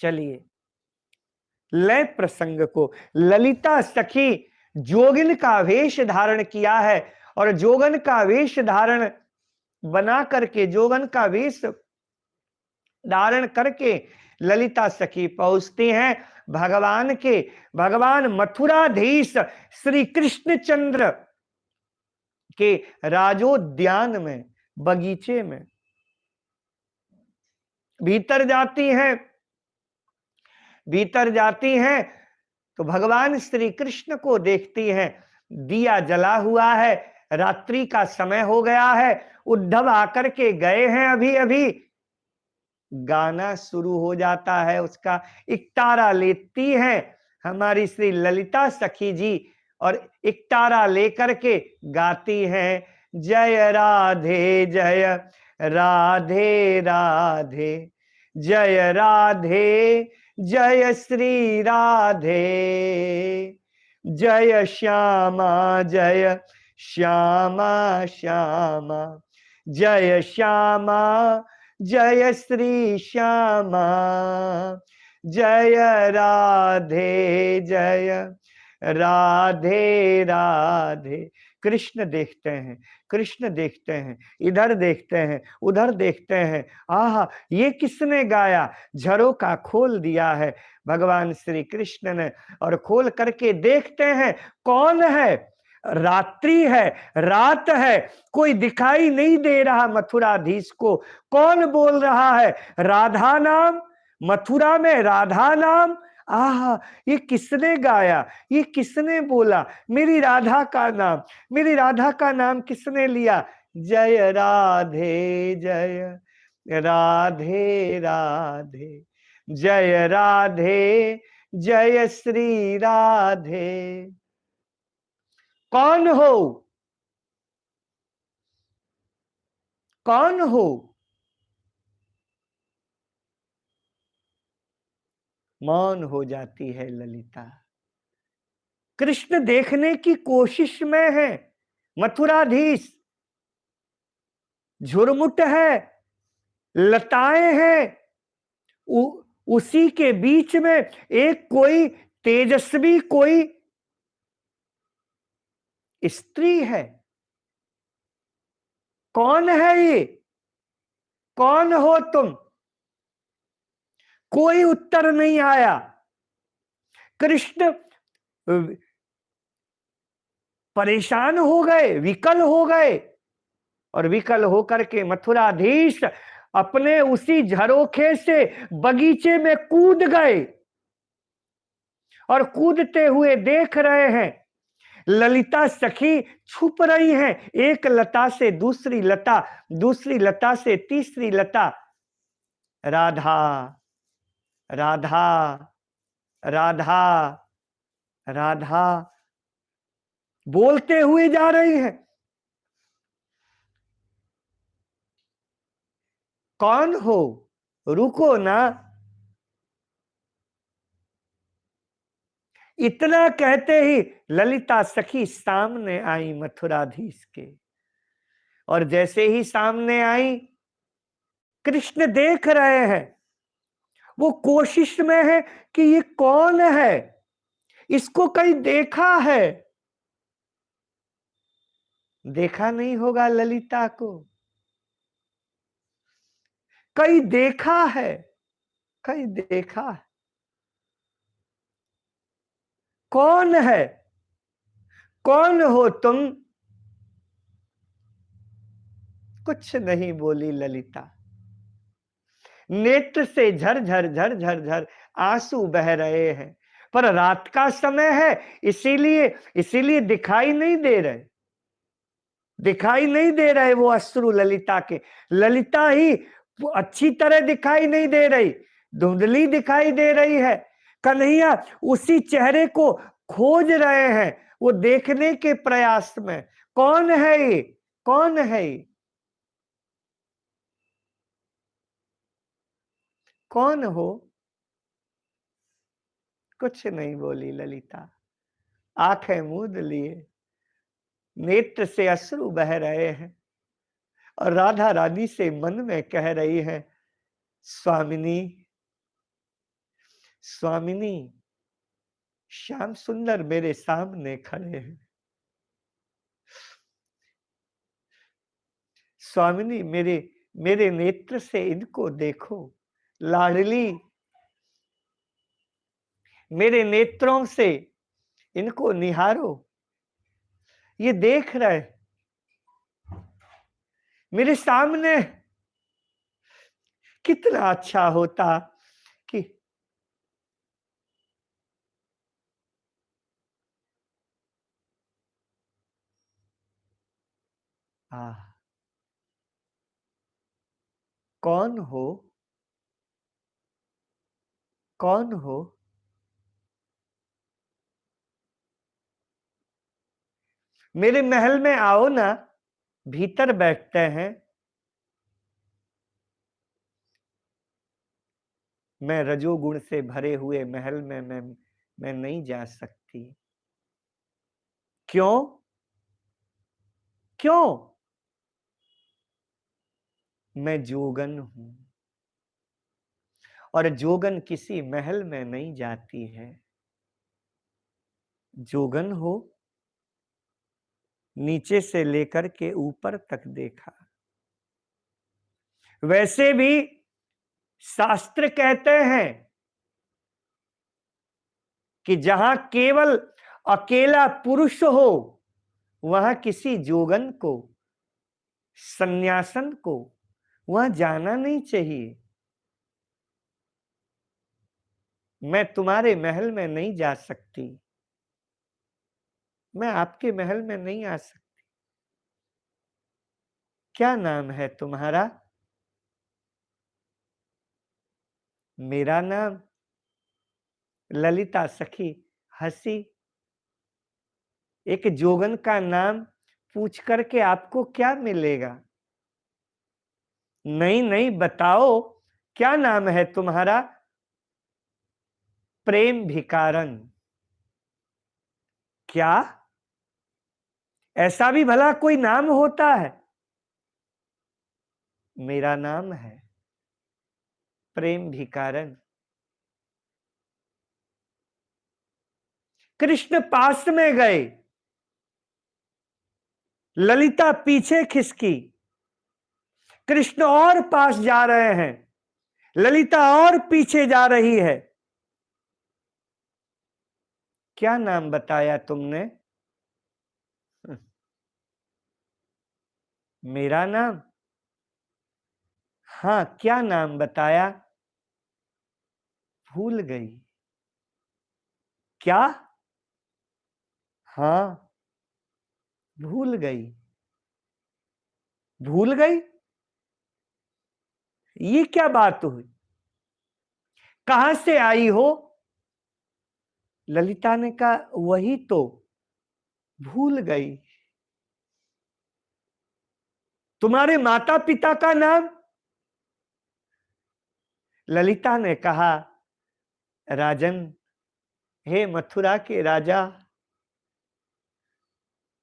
चलिए लय प्रसंग को, ललिता सखी जोगिन का वेश धारण किया है और जोगन का वेश धारण बना करके, जोगन का वेश धारण करके ललिता सखी पहुंचती हैं भगवान मथुराधीश श्री कृष्णचंद्र के राजोद्यान में, बगीचे में। भीतर जाती हैं तो भगवान श्री कृष्ण को देखती हैं। दिया जला हुआ है, रात्रि का समय हो गया है। उद्धव आकर के गए हैं अभी अभी। गाना शुरू हो जाता है उसका। इकतारा लेती हैं हमारी श्री ललिता सखी जी और इकतारा लेकर के गाती हैं, जय राधे जय राधे राधे, जय राधे जय श्री राधे, जय श्यामा श्यामा, जय श्यामा जय श्री श्यामा, जय राधे राधे। कृष्ण देखते हैं, इधर देखते हैं, उधर देखते हैं। आहा, ये किसने गाया? झरोका खोल दिया है भगवान श्री कृष्ण ने और खोल करके देखते हैं कौन है। रात्रि है, रात है, कोई दिखाई नहीं दे रहा मथुराधीश को। कौन बोल रहा है? राधा नाम, मथुरा में राधा नाम। आहा, ये किसने गाया? ये किसने बोला? मेरी राधा का नाम किसने लिया? जय राधे राधे, जय राधे जय श्री राधे। कौन हो? मौन हो जाती है ललिता। कृष्ण देखने की कोशिश में है। मथुराधीश झुरमुट है, लताएं हैं, उसी के बीच में एक कोई तेजस्वी कोई स्त्री है। कौन है ये? कौन हो तुम? कोई उत्तर नहीं आया। कृष्ण परेशान हो गए, विकल हो गए और विकल होकर के मथुराधीश अपने उसी झरोखे से बगीचे में कूद गए और कूदते हुए देख रहे हैं ललिता सखी छुप रही हैं, एक लता से दूसरी लता, दूसरी लता से तीसरी लता। राधा राधा राधा राधा बोलते हुए जा रही हैं। कौन हो? रुको ना। इतना कहते ही ललिता सखी सामने आई मथुराधीश के, और जैसे ही सामने आई कृष्ण देख रहे हैं। वो कोशिश में है कि ये कौन है, इसको कहीं देखा है। देखा नहीं होगा ललिता को, कहीं देखा है, कहीं देखा है। कौन है? कौन हो तुम? कुछ नहीं बोली ललिता। नेत्र से झर आंसू बह रहे हैं, पर रात का समय है, इसीलिए दिखाई नहीं दे रहे वो अश्रु ललिता के। ललिता ही अच्छी तरह दिखाई नहीं दे रही, धुंधली दिखाई दे रही है। कन्हैया उसी चेहरे को खोज रहे हैं, वो देखने के प्रयास में। कौन है ये? कौन है ये? कौन हो? कुछ नहीं बोली ललिता। आंखें मूंद लिए, नेत्र से अश्रु बह रहे हैं और राधा रानी से मन में कह रही है, स्वामिनी स्वामिनी, श्याम सुंदर मेरे सामने खड़े हैं। स्वामिनी, मेरे मेरे नेत्र से इनको देखो। लाडली, मेरे नेत्रों से इनको निहारो। ये देख रहे मेरे सामने। कितना अच्छा होता कि कौन हो? कौन हो? मेरे महल में आओ ना, भीतर बैठते हैं। मैं रजोगुण से भरे हुए महल में मैं नहीं जा सकती। क्यों? क्यों? मैं जोगन हूं, और जोगन किसी महल में नहीं जाती है। जोगन हो, नीचे से लेकर के ऊपर तक देखा। वैसे भी शास्त्र कहते हैं कि जहां केवल अकेला पुरुष हो, वहां किसी जोगन को, सन्यासन को वहां जाना नहीं चाहिए। मैं तुम्हारे महल में नहीं जा सकती। मैं आपके महल में नहीं आ सकती। क्या नाम है तुम्हारा? मेरा नाम? ललिता सखी हंसी। एक जोगन का नाम पूछ करके आपको क्या मिलेगा? नहीं नहीं, बताओ क्या नाम है तुम्हारा? प्रेम भिकारन। क्या ऐसा भी भला कोई नाम होता है? मेरा नाम है प्रेम भिकारन। कृष्ण पास में गए, ललिता पीछे खिसकी। कृष्ण और पास जा रहे हैं, ललिता और पीछे जा रही है। क्या नाम बताया तुमने? मेरा नाम? हाँ, क्या नाम बताया? भूल गई। क्या? हाँ, भूल गई। भूल गई? ये क्या बात हुई? कहां से आई हो? ललिता ने कहा, वही तो, भूल गई। तुम्हारे माता पिता का नाम? ललिता ने कहा, राजन, हे मथुरा के राजा,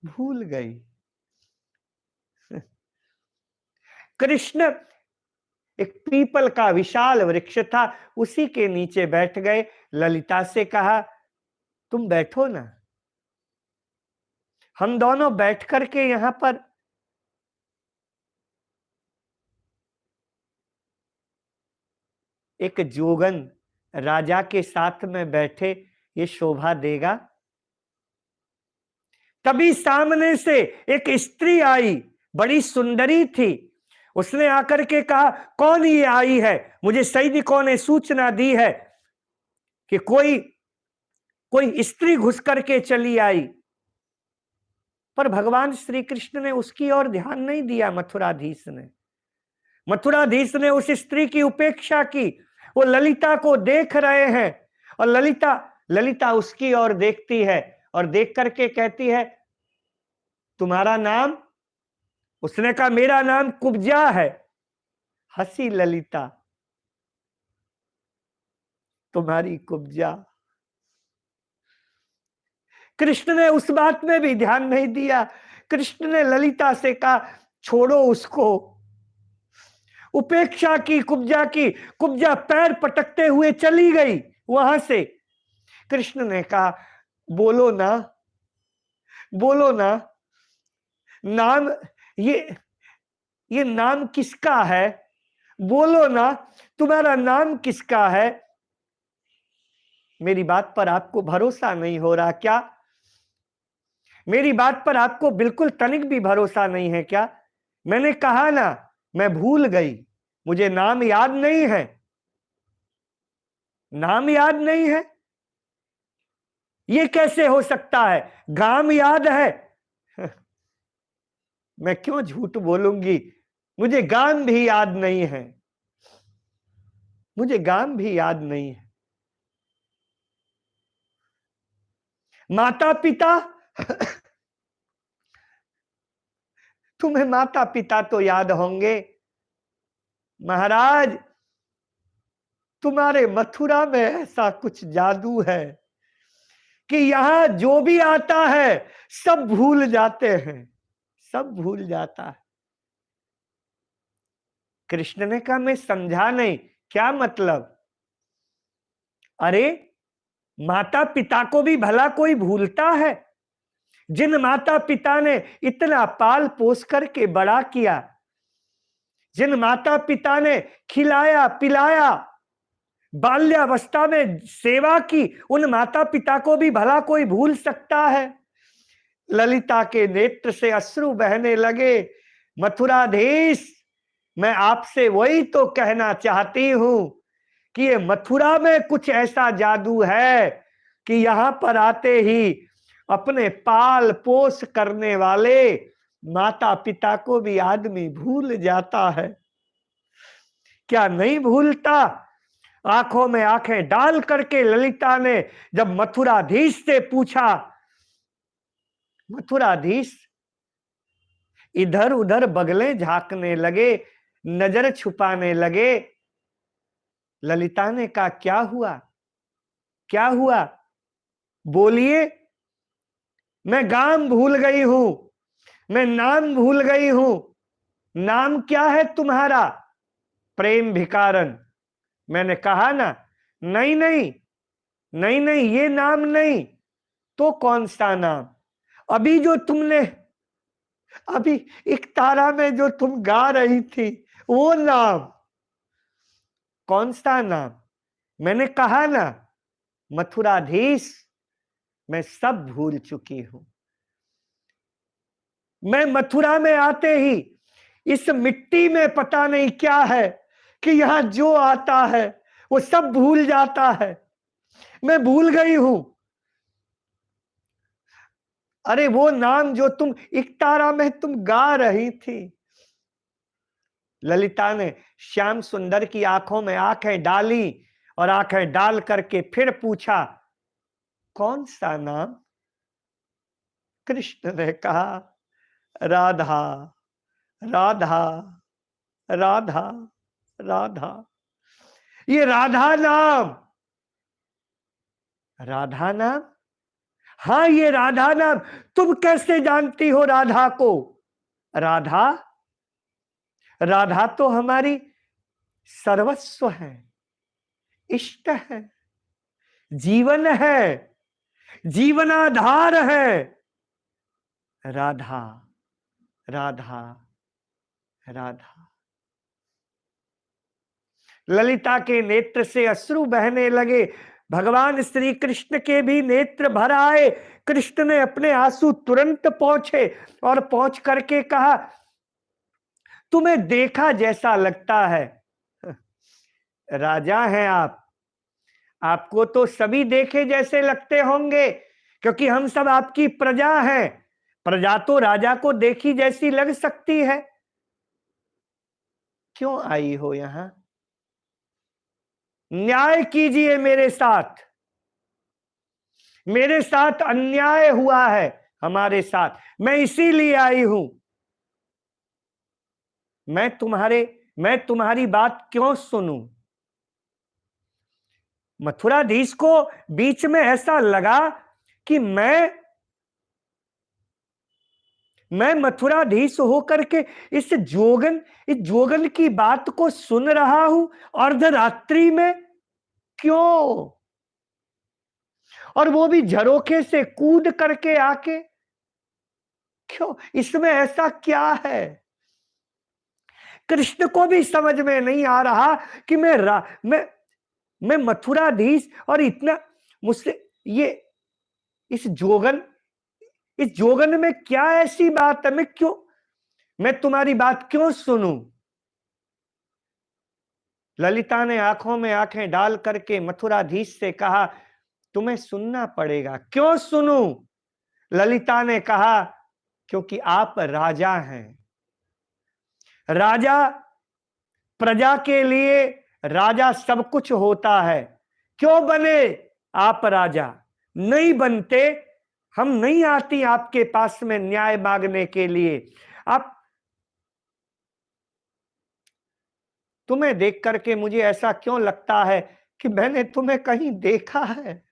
भूल गई। कृष्ण एक पीपल का विशाल वृक्ष था, उसी के नीचे बैठ गए। ललिता से कहा, तुम बैठो ना, हम दोनों बैठ करके यहां पर एक जोगन राजा के साथ में बैठे, ये शोभा देगा? तभी सामने से एक स्त्री आई, बड़ी सुंदरी थी। उसने आकर के कहा, कौन ये आई है? मुझे सैनिकों ने सूचना दी है कि कोई कोई स्त्री घुस करके चली आई। पर भगवान श्री कृष्ण ने उसकी ओर ध्यान नहीं दिया। मथुराधीश ने उस स्त्री की उपेक्षा की। वो ललिता को देख रहे हैं, और ललिता उसकी ओर देखती है, और देख करके कहती है, तुम्हारा नाम? उसने कहा, मेरा नाम कुब्जा है। हंसी ललिता, तुम्हारी कुब्जा। कृष्ण ने उस बात में भी ध्यान नहीं दिया। कृष्ण ने ललिता से कहा, छोड़ो उसको। उपेक्षा की कुब्जा की। कुब्जा पैर पटकते हुए चली गई वहां से कृष्ण ने कहा, बोलो ना, बोलो ना, नाम ये नाम किसका है? बोलो ना, तुम्हारा नाम किसका है? मेरी बात पर आपको भरोसा नहीं हो रहा क्या? मेरी बात पर आपको बिल्कुल तनिक भी भरोसा नहीं है क्या? मैंने कहा ना, मैं भूल गई, मुझे नाम याद नहीं है। नाम याद नहीं है, ये कैसे हो सकता है? गाम याद है। मैं क्यों झूठ बोलूंगी, मुझे गाम भी याद नहीं है, मुझे गाम भी याद नहीं है। माता पिता, तुम्हें माता पिता तो याद होंगे। महाराज, तुम्हारे मथुरा में ऐसा कुछ जादू है कि यहां जो भी आता है सब भूल जाते हैं, सब भूल जाता है। कृष्ण ने कहा, मैं समझा नहीं, क्या मतलब? अरे, माता पिता को भी भला कोई भूलता है? जिन माता पिता ने इतना पाल पोस करके बड़ा किया, जिन माता पिता ने खिलाया पिलाया, बाल्यावस्था में सेवा की, उन माता पिता को भी भला कोई भूल सकता है? ललिता के नेत्र से अश्रु बहने लगे। मथुराधीश, मैं आपसे वही तो कहना चाहती हूं कि ये मथुरा में कुछ ऐसा जादू है कि यहां पर आते ही अपने पाल पोस करने वाले माता पिता को भी आदमी भूल जाता है। क्या नहीं भूलता? आंखों में आंखें डाल करके ललिता ने जब मथुराधीश से पूछा, मथुराधीश इधर उधर बगलें झांकने लगे, नजर छुपाने लगे। ललिता ने कहा, क्या हुआ, क्या हुआ, बोलिए। मैं गाम भूल गई हूं, मैं नाम भूल गई हूं। नाम क्या है तुम्हारा? प्रेम भिकारन। मैंने कहा ना, नहीं नहीं, नहीं नहीं, ये नाम नहीं। तो कौन सा नाम? अभी जो तुमने, अभी एक तारा में जो तुम गा रही थी, वो नाम। कौन सा नाम? मैंने कहा ना, मथुराधीश, मैं सब भूल चुकी हूं। मैं मथुरा में आते ही इस मिट्टी में पता नहीं क्या है कि यहां जो आता है वो सब भूल जाता है। मैं भूल गई हूं। अरे वो नाम जो तुम इकतारा में तुम गा रही थी। ललिता ने श्याम सुंदर की आंखों में आंखें डाली और आंखें डाल करके फिर पूछा, कौन सा नाम? कृष्ण ने कहा, राधा, राधा, राधा, राधा। ये राधा नाम, राधा नाम? हाँ, ये राधा नाम। तुम कैसे जानती हो राधा को? राधा, राधा तो हमारी सर्वस्व है, इष्ट है, जीवन है, जीवनाधार है। राधा, राधा, राधा। ललिता के नेत्र से अश्रु बहने लगे। भगवान श्री कृष्ण के भी नेत्र भर आए। कृष्ण ने अपने आंसू तुरंत पहुंचे और पहुंच करके कहा, तुम्हें देखा जैसा लगता है। राजा हैं आप, आपको तो सभी देखे जैसे लगते होंगे, क्योंकि हम सब आपकी प्रजा हैं। प्रजा तो राजा को देखी जैसी लग सकती है। क्यों आई हो यहां? न्याय कीजिए मेरे साथ। मेरे साथ अन्याय हुआ है, हमारे साथ, मैं इसीलिए आई हूं। मैं तुम्हारी बात क्यों सुनूं? मथुराधीश को बीच में ऐसा लगा कि मैं मथुराधीश होकर के इस जोगन की बात को सुन रहा हूं अर्धरात्रि में। क्यों? और वो भी झरोखे से कूद करके आके। क्यों? इसमें ऐसा क्या है? कृष्ण को भी समझ में नहीं आ रहा कि मैं मथुराधीश और इतना मुझसे ये इस जोगन में क्या ऐसी बात है? मैं तुम्हारी बात क्यों सुनूं? ललिता ने आंखों में आंखें डाल करके मथुराधीश से कहा, तुम्हें सुनना पड़ेगा। क्यों सुनूं? ललिता ने कहा, क्योंकि आप राजा हैं। राजा, प्रजा के लिए राजा सब कुछ होता है। क्यों बने आप राजा? नहीं बनते, हम नहीं आती आपके पास में न्याय मांगने के लिए। आप, तुम्हें देख करके मुझे ऐसा क्यों लगता है कि मैंने तुम्हें कहीं देखा है।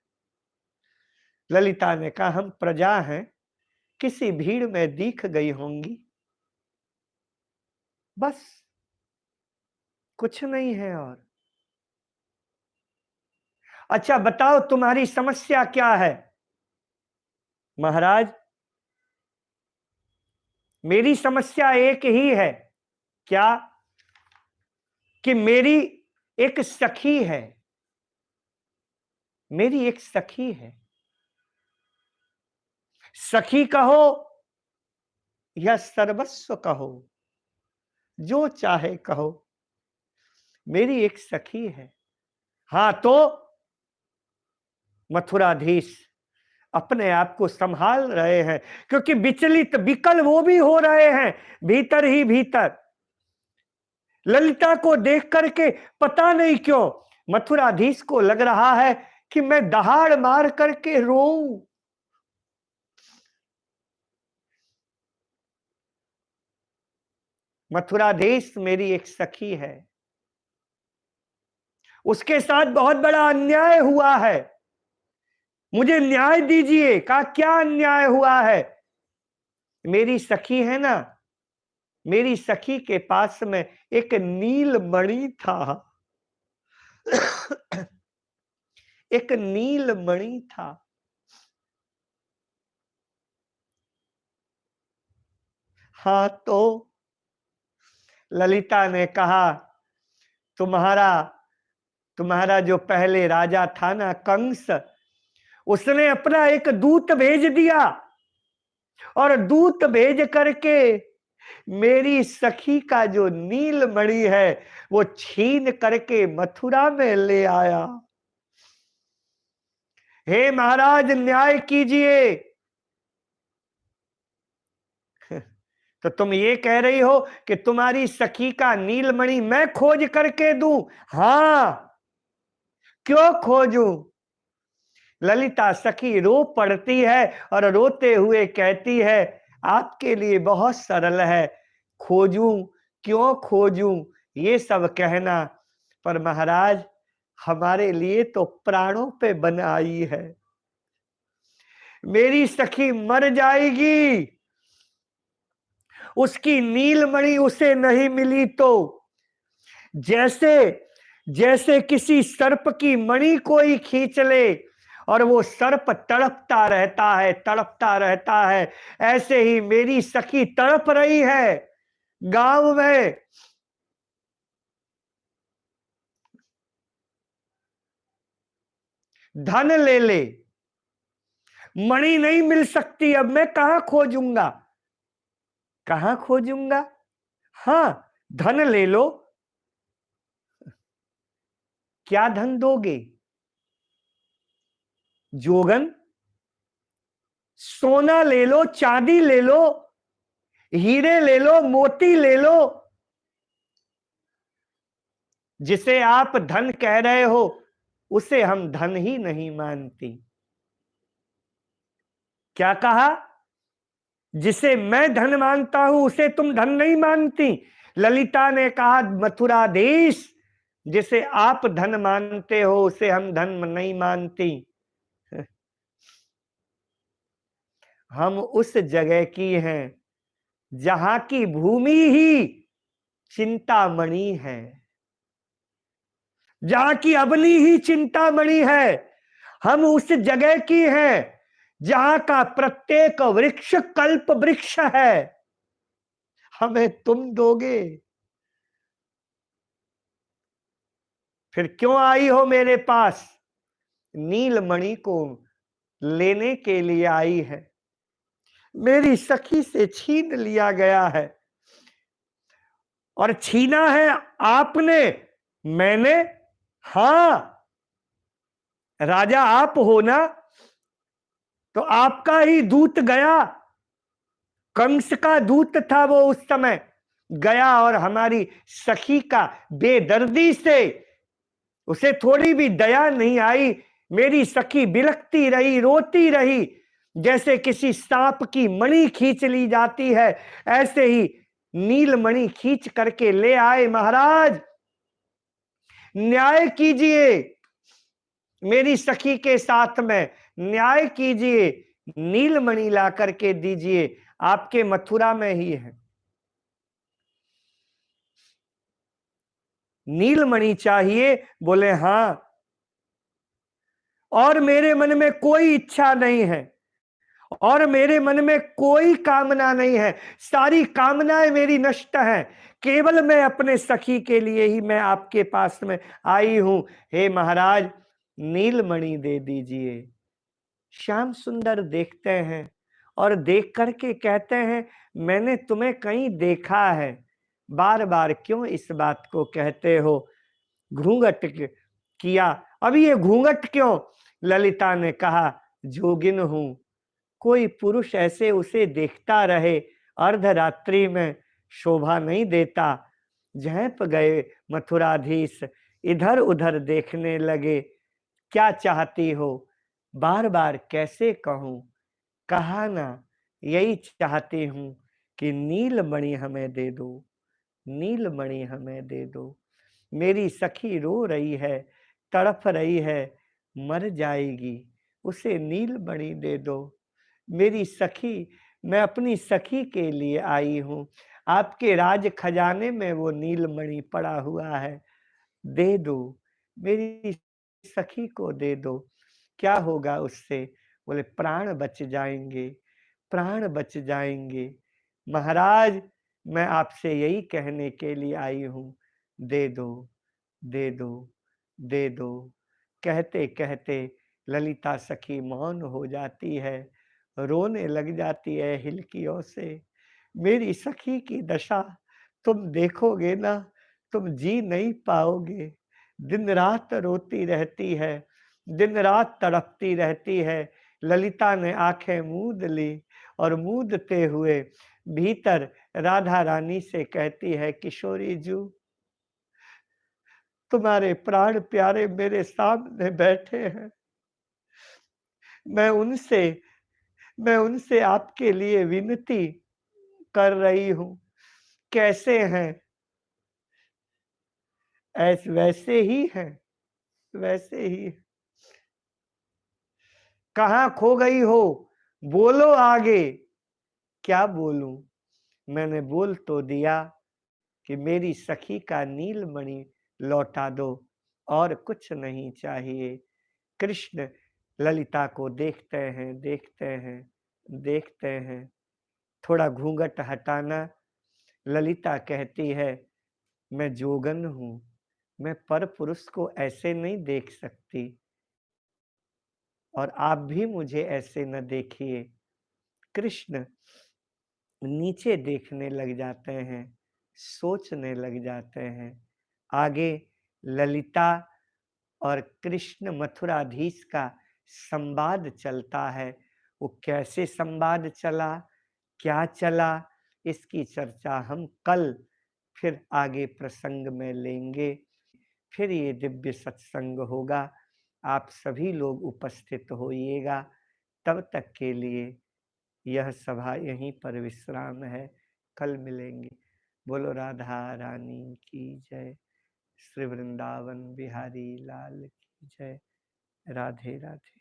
ललिता ने कहा, हम प्रजा हैं, किसी भीड़ में दिख गई होंगी, बस, कुछ नहीं है। और अच्छा बताओ तुम्हारी समस्या क्या है? महाराज, मेरी समस्या एक ही है। क्या? कि मेरी एक सखी है। मेरी एक सखी है। सखी कहो या सर्वस्व कहो, जो चाहे कहो, मेरी एक सखी है। हां तो मथुराधीश अपने आप को संभाल रहे हैं, क्योंकि विचलित विकल वो भी हो रहे हैं भीतर ही भीतर। ललिता को देख करके पता नहीं क्यों मथुराधीश को लग रहा है कि मैं दहाड़ मार करके रोऊं। मथुराधीश मेरी एक सखी है, उसके साथ बहुत बड़ा अन्याय हुआ है, मुझे न्याय दीजिए। कहा, क्या अन्याय हुआ है? मेरी सखी है ना, मेरी सखी के पास में एक नीलमणि था। एक नीलमणि था। हाँ तो ललिता ने कहा, तुम्हारा जो पहले राजा था ना, कंस, उसने अपना एक दूत भेज दिया और दूत भेज करके मेरी सखी का जो नीलमणि है वो छीन करके मथुरा में ले आया। हे महाराज, न्याय कीजिए। तो तुम ये कह रही हो कि तुम्हारी सखी का नीलमणि मैं खोज करके दूं? हां, क्यों खोजूं? ललिता सखी रो पड़ती है और रोते हुए कहती है, आपके लिए बहुत सरल है, खोजूं, क्यों खोजूं, ये सब कहना, पर महाराज हमारे लिए तो प्राणों पे बनाई है। मेरी सखी मर जाएगी, उसकी नीलमणि उसे नहीं मिली तो जैसे जैसे किसी सर्प की मणि कोई खींच ले और वो सर्प तड़पता रहता है, ऐसे ही मेरी सखी तड़प रही है गांव में। धन ले ले, मणि नहीं मिल सकती, अब मैं कहां खोजूंगा? कहां खोजूंगा? हां, धन ले लो। क्या धन दोगे? जोगन, सोना ले लो, चांदी ले लो, हीरे ले लो, मोती ले लो। जिसे आप धन कह रहे हो उसे हम धन ही नहीं मानती। क्या कहा? जिसे मैं धन मानता हूं उसे तुम धन नहीं मानती। ललिता ने कहा, मथुराधीश, जिसे आप धन मानते हो उसे हम धन नहीं मानती। हम उस जगह की हैं जहां की भूमि ही चिंतामणि है, जहां की अबली ही चिंतामणि है। हम उस जगह की हैं जहां का प्रत्येक वृक्ष कल्प वृक्ष है। हमें तुम दोगे, फिर क्यों आई हो मेरे पास? नीलमणि को लेने के लिए आई है। मेरी सखी से छीन लिया गया है, और छीना है आपने, मैंने? हां, राजा आप हो ना, तो आपका ही दूत गया, कंस का दूत था वो उस समय, गया और हमारी सखी का बेदर्दी से, उसे थोड़ी भी दया नहीं आई। मेरी सखी बिलखती रही, रोती रही, जैसे किसी सांप की मणि खींच ली जाती है, ऐसे ही नीलमणि खींच करके ले आए। महाराज न्याय कीजिए, मेरी सखी के साथ में न्याय कीजिए, नीलमणि ला करके दीजिए, आपके मथुरा में ही है। नीलमणि चाहिए? बोले हां, और मेरे मन में कोई इच्छा नहीं है, और मेरे मन में कोई कामना नहीं है, सारी कामनाएं मेरी नष्ट हैं, केवल मैं अपने सखी के लिए ही मैं आपके पास में आई हूं। हे महाराज, नीलमणि दे दीजिए। श्याम सुंदर देखते हैं और देख करके कहते हैं, मैंने तुम्हें कहीं देखा है, बार बार क्यों इस बात को कहते हो? घूंघट किया। अब ये घूंघट क्यों? ललिता ने कहा, जोगिन हूं, कोई पुरुष ऐसे उसे देखता रहे अर्धरात्रि में शोभा नहीं देता। झेप गए मथुराधीश, इधर उधर देखने लगे, क्या चाहती हो? बार बार कैसे कहूं, कहा ना, यही चाहती हूं कि नीलमणि हमें दे दो, नीलमणि हमें दे दो। मेरी सखी रो रही है, तड़प रही है, मर जाएगी, उसे नीलमणि दे दो। मेरी सखी, मैं अपनी सखी के लिए आई हूं, आपके राज खजाने में वो नीलमणि पड़ा हुआ है, दे दो, मेरी सखी को दे दो। क्या होगा उससे? बोले प्राण बच जाएंगे, प्राण बच जाएंगे। महाराज मैं आपसे यही कहने के लिए आई हूं, दे दो, दे दो, दे दो। कहते कहते ललिता सखी मौन हो जाती है, रोने लग जाती है हिलकियों से। मेरी सखी की दशा तुम देखोगे ना, तुम जी नहीं पाओगे। दिन रात रोती रहती है, दिन रात तड़पती रहती है। ललिता ने आंखें मूंद ली और मूंदते हुए भीतर राधा रानी से कहती है, किशोरी जू, तुम्हारे प्राण प्यारे मेरे सामने बैठे हैं, मैं उनसे मैं उनसे आपके लिए विनती कर रही हूं। कैसे हैं? ऐसे वैसे ही हैं, वैसे ही। कहाँ खो गई हो? बोलो आगे। क्या बोलूं? मैंने बोल तो दिया कि मेरी सखी का नीलमणि लौटा दो, और कुछ नहीं चाहिए। कृष्ण ललिता को देखते हैं, देखते हैं, देखते हैं। थोड़ा घूंघट हटाना। ललिता कहती है, मैं जोगन हूं, मैं पर पुरुष को ऐसे नहीं देख सकती, और आप भी मुझे ऐसे न देखिए। कृष्ण नीचे देखने लग जाते हैं, सोचने लग जाते हैं। आगे ललिता और कृष्ण मथुराधीश का संवाद चलता है। वो कैसे संवाद चला, क्या चला, इसकी चर्चा हम कल फिर आगे प्रसंग में लेंगे। फिर ये दिव्य सत्संग होगा, आप सभी लोग उपस्थित होइएगा। तब तक के लिए यह सभा यहीं पर विश्राम है, कल मिलेंगे। बोलो राधा रानी की जय, श्री वृंदावन बिहारी लाल की जय। राधे राधे।